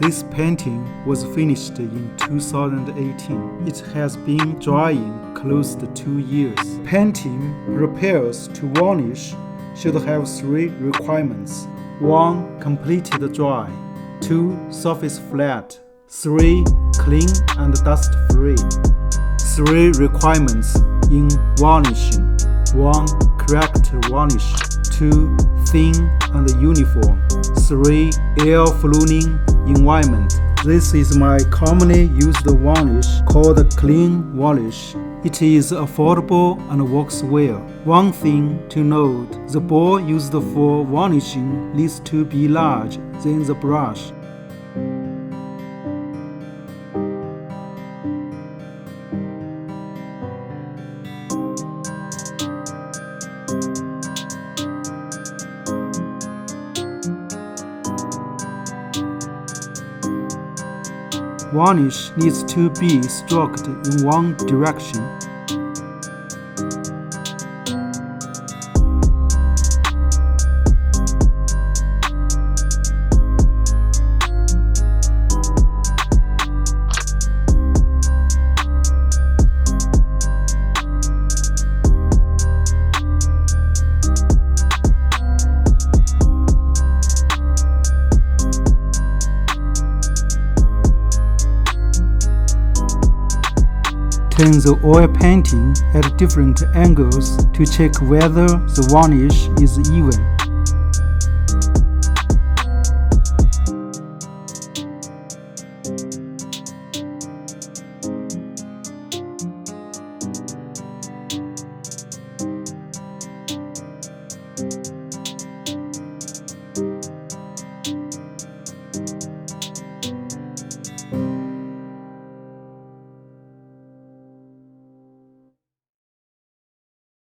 This painting was finished in 2018. It has been drying close to 2 years. Painting prepares to varnish should have 3 requirements. 1. Completed dry. 2. Surface flat. 3. Clean and dust-free. 3 requirements in varnishing. 1. Correct varnish. 2. Thin and uniform. 3. Air-flowing environment. This is my commonly used varnish called clean varnish. It is affordable and works well. One thing to note, the ball used for varnishing needs to be larger than the brush. Varnish needs to be stroked in one direction. Turn the oil painting at different angles to check whether the varnish is even.